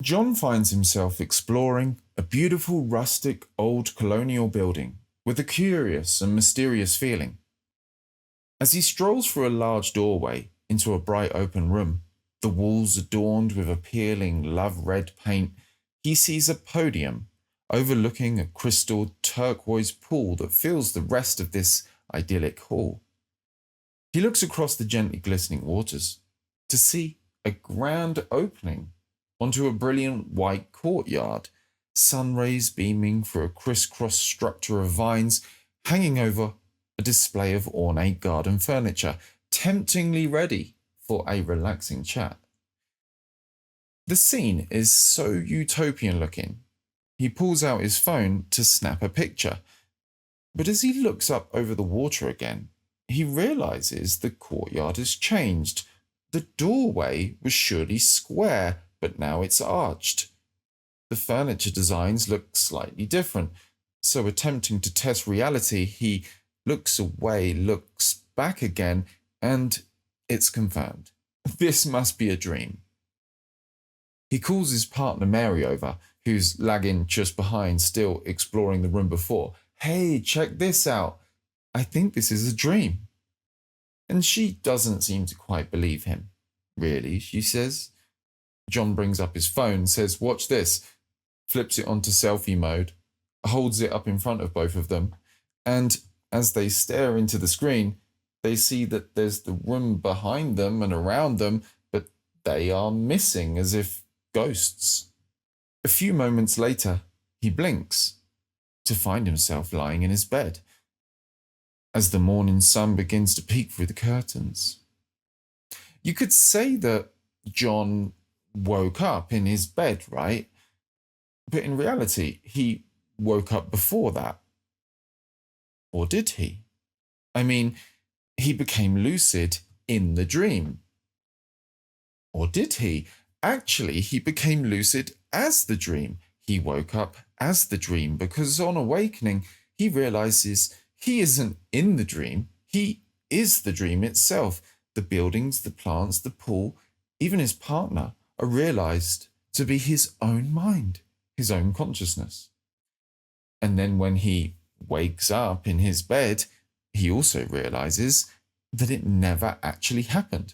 John finds himself exploring a beautiful rustic old colonial building with a curious and mysterious feeling. As he strolls through a large doorway into a bright open room, the walls adorned with appealing love red paint, he sees a podium overlooking a crystal turquoise pool that fills the rest of this idyllic hall. He looks across the gently glistening waters to see a grand opening onto a brilliant white courtyard, sun rays beaming through a crisscross structure of vines hanging over a display of ornate garden furniture, temptingly ready for a relaxing chat. The scene is so utopian looking. He pulls out his phone to snap a picture, but as he looks up over the water again, he realizes the courtyard has changed. The doorway was surely square, but now it's arched. The furniture designs look slightly different, so attempting to test reality, he looks away, looks back again, and it's confirmed. This must be a dream. He calls his partner Mary over, who's lagging just behind, still exploring the room before. Hey, check this out. I think this is a dream. And she doesn't seem to quite believe him. Really, she says. John brings up his phone, says, watch this, flips it onto selfie mode, holds it up in front of both of them, and as they stare into the screen, they see that there's the room behind them and around them, but they are missing as if ghosts. A few moments later, he blinks to find himself lying in his bed as the morning sun begins to peek through the curtains. You could say that John woke up in his bed, right? But in reality, he woke up before that. Or did he? I mean, he became lucid in the dream. Or did he? Actually, he became lucid as the dream. He woke up as the dream because on awakening, he realizes he isn't in the dream. He is the dream itself. The buildings, the plants, the pool, even his partner are realized to be his own mind, his own consciousness. And then when he wakes up in his bed, he also realizes that it never actually happened.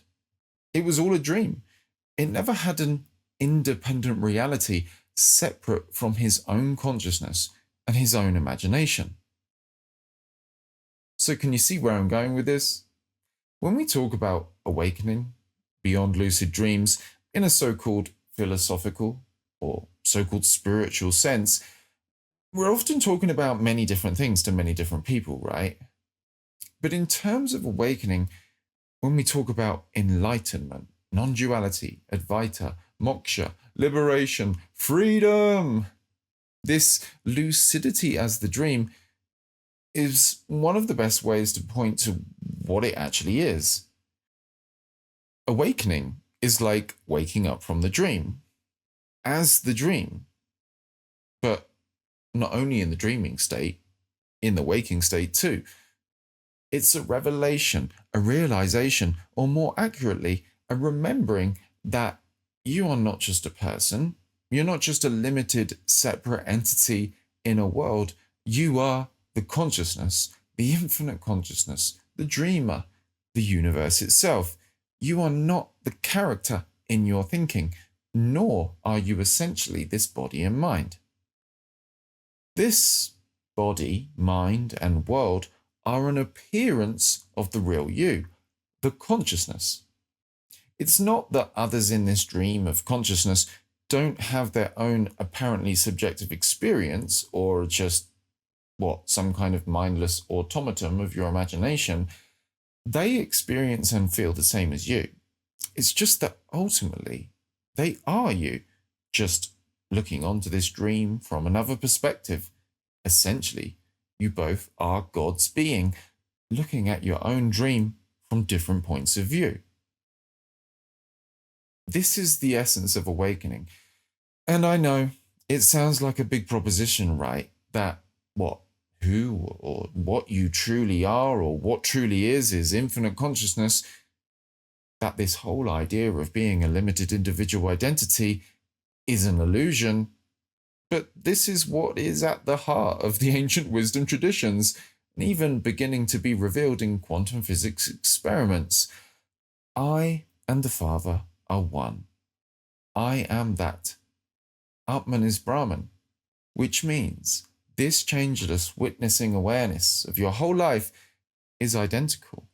It was all a dream. It never had an independent reality separate from his own consciousness and his own imagination. So can you see where I'm going with this? When we talk about awakening beyond lucid dreams in a so-called philosophical or so-called spiritual sense, we're often talking about many different things to many different people, right? But in terms of awakening, when we talk about enlightenment, non-duality, Advaita, moksha, liberation, freedom, this lucidity as the dream is one of the best ways to point to what it actually is. Awakening is like waking up from the dream, as the dream, but not only in the dreaming state, in the waking state too. It's a revelation, a realization, or more accurately, a remembering that you are not just a person, you're not just a limited, separate entity in a world, you are the consciousness, the infinite consciousness, the dreamer, the universe itself. You are not the character in your thinking, nor are you essentially this body and mind. This body, mind, and world are an appearance of the real you, the consciousness. It's not that others in this dream of consciousness don't have their own apparently subjective experience or just some kind of mindless automaton of your imagination. They experience and feel the same as you. It's just that ultimately they are you, just looking onto this dream from another perspective. Essentially, you both are God's being, looking at your own dream from different points of view. This is the essence of awakening. And I know it sounds like a big proposition, right? That who or what you truly are or what truly is infinite consciousness, that this whole idea of being a limited individual identity is an illusion, but this is what is at the heart of the ancient wisdom traditions, and even beginning to be revealed in quantum physics experiments. I and the Father are one. I am that. Atman is Brahman, which means this changeless witnessing awareness of your whole life is identical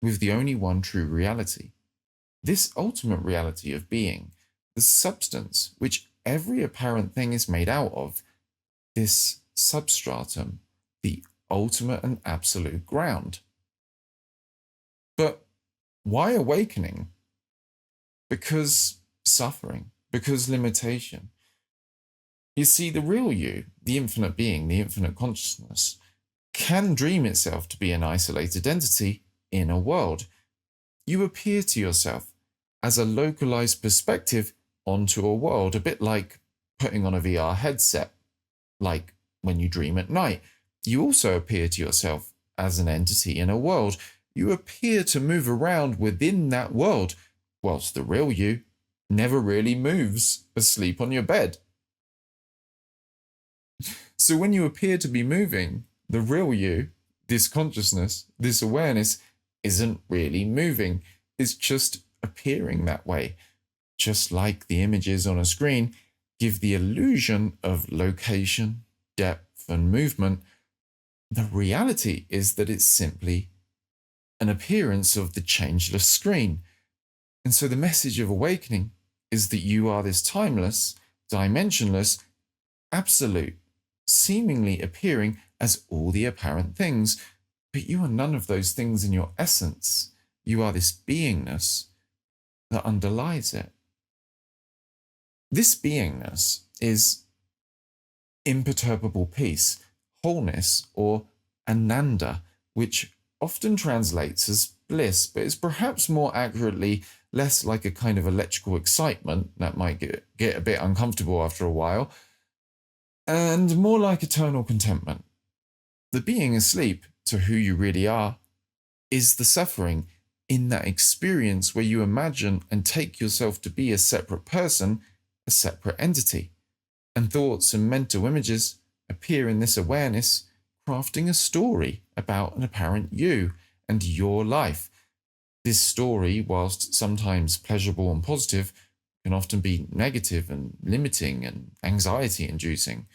with the only one true reality. This ultimate reality of being, the substance which every apparent thing is made out of, this substratum, the ultimate and absolute ground. But why awakening? Because suffering, because limitation. You see, the real you, the infinite being, the infinite consciousness, can dream itself to be an isolated entity in a world. You appear to yourself as a localized perspective onto a world, a bit like putting on a VR headset, like when you dream at night. You also appear to yourself as an entity in a world. You appear to move around within that world, whilst the real you never really moves asleep on your bed. So when you appear to be moving, the real you, this consciousness, this awareness, isn't really moving. It's just appearing that way. Just like the images on a screen give the illusion of location, depth, and movement, the reality is that it's simply an appearance of the changeless screen. And so the message of awakening is that you are this timeless, dimensionless, absolute, seemingly appearing as all the apparent things, but you are none of those things in your essence. You are this beingness that underlies it. This beingness is imperturbable peace, wholeness, or ananda, which often translates as bliss, but is perhaps more accurately less like a kind of electrical excitement that might get a bit uncomfortable after a while, and more like eternal contentment. The being asleep to who you really are is the suffering in that experience where you imagine and take yourself to be a separate person, a separate entity, and thoughts and mental images appear in this awareness, crafting a story about an apparent you and your life. This story, whilst sometimes pleasurable and positive, can often be negative and limiting and anxiety-inducing.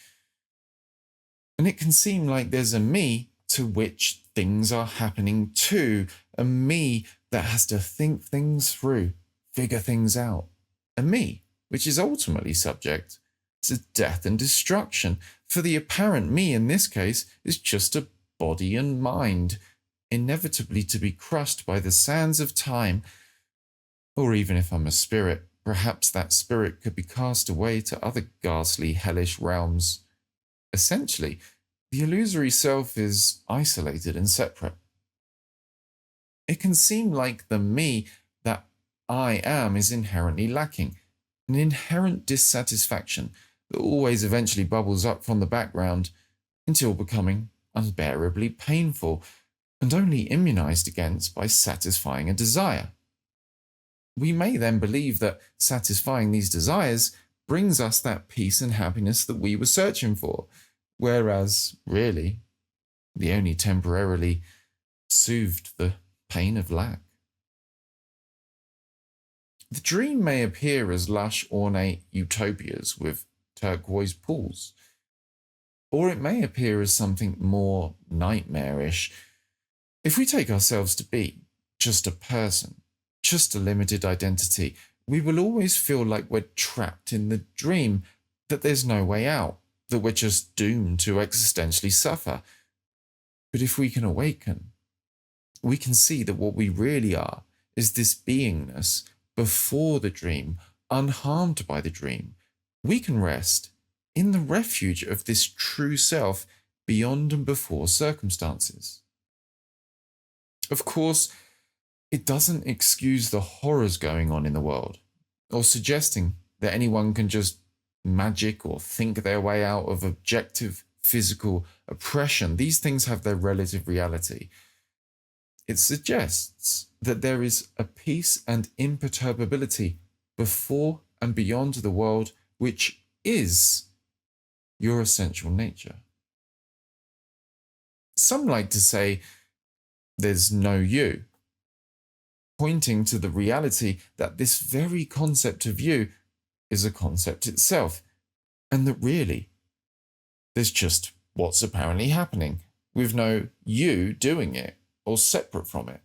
And it can seem like there's a me to which things are happening to, a me that has to think things through, figure things out, a me which is ultimately subject to death and destruction, for the apparent me in this case is just a body and mind, inevitably to be crushed by the sands of time. Or even if I'm a spirit, perhaps that spirit could be cast away to other ghastly, hellish realms. Essentially, the illusory self is isolated and separate. It can seem like the me that I am is inherently lacking, an inherent dissatisfaction that always eventually bubbles up from the background until becoming unbearably painful and only immunized against by satisfying a desire. We may then believe that satisfying these desires brings us that peace and happiness that we were searching for, whereas, really, they only temporarily soothed the pain of lack. The dream may appear as lush, ornate utopias with turquoise pools, or it may appear as something more nightmarish. If we take ourselves to be just a person, just a limited identity, we will always feel like we're trapped in the dream, that there's no way out, that we're just doomed to existentially suffer. But if we can awaken, we can see that what we really are is this beingness before the dream, unharmed by the dream. We can rest in the refuge of this true self beyond and before circumstances. Of course, it doesn't excuse the horrors going on in the world, or suggesting that anyone can just magic or think their way out of objective physical oppression. These things have their relative reality. It suggests that there is a peace and imperturbability before and beyond the world which is your essential nature. Some like to say there's no you, pointing to the reality that this very concept of you is a concept itself, and that really there's just what's apparently happening, with no you doing it or separate from it.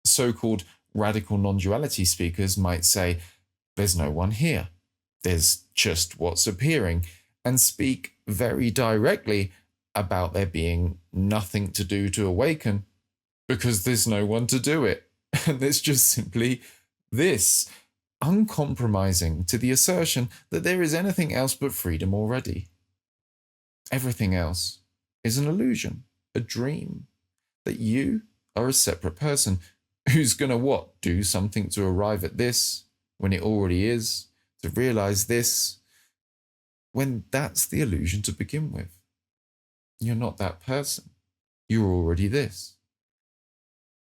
So-called radical non-duality speakers might say, there's no one here, there's just what's appearing, and speak very directly about there being nothing to do to awaken because there's no one to do it. And there's just simply this, uncompromising to the assertion that there is anything else but freedom already. Everything else is an illusion, a dream, that you are a separate person who's going to do something to arrive at this when it already is, to realize this, when that's the illusion to begin with. You're not that person. You're already this.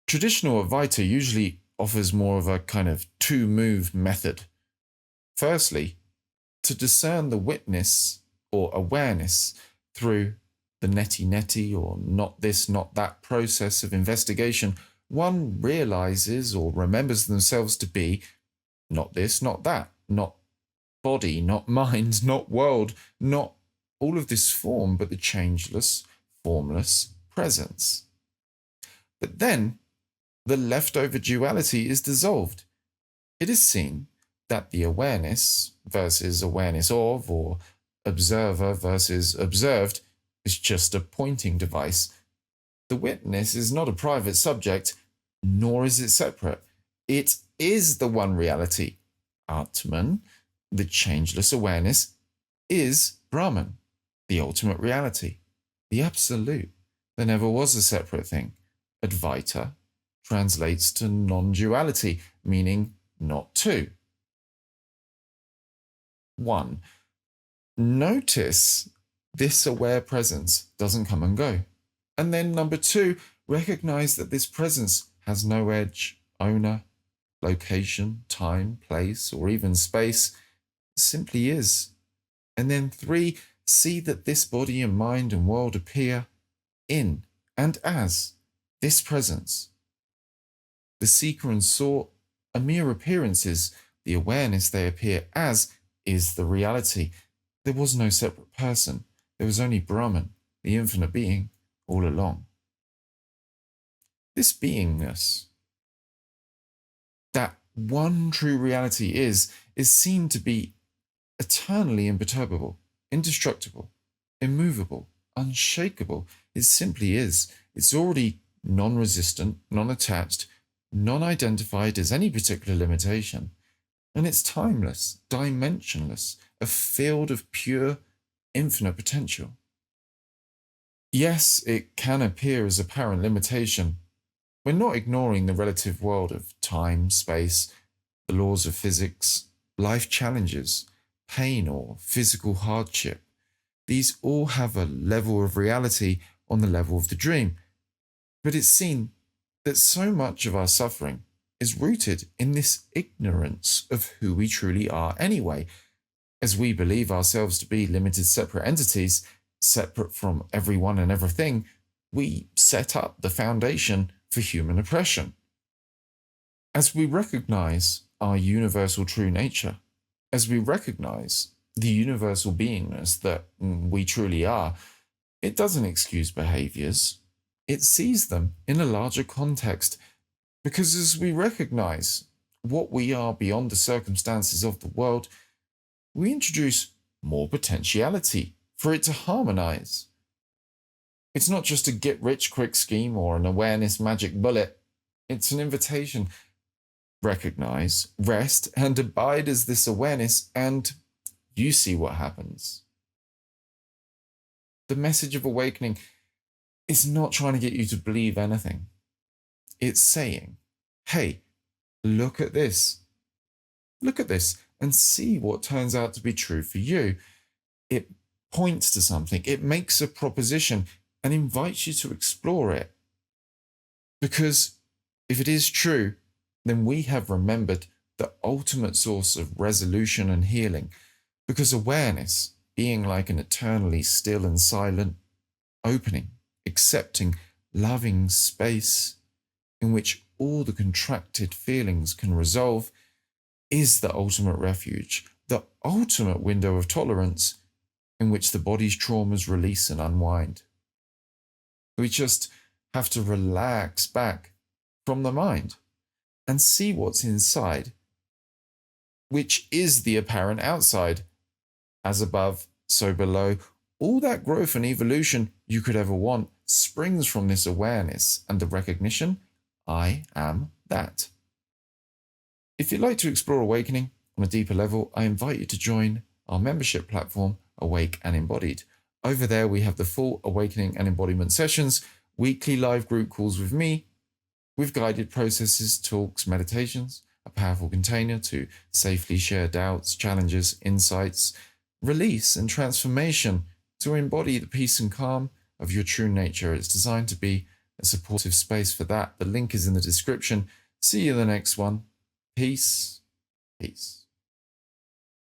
Traditional Advaita usually offers more of a kind of two-move method. Firstly, to discern the witness or awareness through the neti-neti or not this, not that process of investigation, one realizes or remembers themselves to be not this, not that, not body, not mind, not world, not all of this form, but the changeless, formless presence. But then the leftover duality is dissolved. It is seen that the awareness versus awareness of, or observer versus observed, is just a pointing device. The witness is not a private subject, nor is it separate. It is the one reality. Atman, the changeless awareness, is Brahman, the ultimate reality, the absolute. There never was a separate thing. Advaita translates to non-duality, meaning not two. 1. Notice this aware presence doesn't come and go. And then number 2, recognize that this presence has no edge, owner, location, time, place, or even space. It simply is. And then 3, see that this body and mind and world appear in and as this presence. The seeker and sought are mere appearances. The awareness they appear as is the reality. There was no separate person. There was only Brahman, the infinite being, all along. This beingness, that one true reality is seen to be eternally imperturbable, indestructible, immovable, unshakable. It simply is. It's already non-resistant, non-attached, non-identified as any particular limitation. And it's timeless, dimensionless, a field of pure, infinite potential. Yes, it can appear as apparent limitation. We're not ignoring the relative world of time, space, the laws of physics, life challenges, pain or physical hardship. These all have a level of reality on the level of the dream. But it's seen that so much of our suffering is rooted in this ignorance of who we truly are anyway, as we believe ourselves to be limited separate entities, separate from everyone and everything. We set up the foundation for human oppression. As we recognize our universal true nature, as we recognize the universal beingness that we truly are, it doesn't excuse behaviors. It sees them in a larger context, because as we recognize what we are beyond the circumstances of the world, we introduce more potentiality for it to harmonize. It's not just a get-rich-quick scheme or an awareness magic bullet. It's an invitation. Recognize, rest, and abide as this awareness, and you see what happens. The message of awakening is not trying to get you to believe anything. It's saying, hey, look at this. Look at this and see what turns out to be true for you. It points to something. It makes a proposition and invites you to explore it. Because if it is true, then we have remembered the ultimate source of resolution and healing, because awareness, being like an eternally still and silent, opening, accepting, loving space in which all the contracted feelings can resolve, is the ultimate refuge, the ultimate window of tolerance in which the body's traumas release and unwind. We just have to relax back from the mind and see what's inside, which is the apparent outside. As above, so below. All that growth and evolution you could ever want springs from this awareness and the recognition, I am that. If you'd like to explore awakening on a deeper level, I invite you to join our membership platform, Awake and Embodied. Over there, we have the full awakening and embodiment sessions, weekly live group calls with me, with guided processes, talks, meditations, a powerful container to safely share doubts, challenges, insights, release and transformation to embody the peace and calm of your true nature. It's designed to be a supportive space for that. The link is in the description. See you in the next one. Peace. Peace.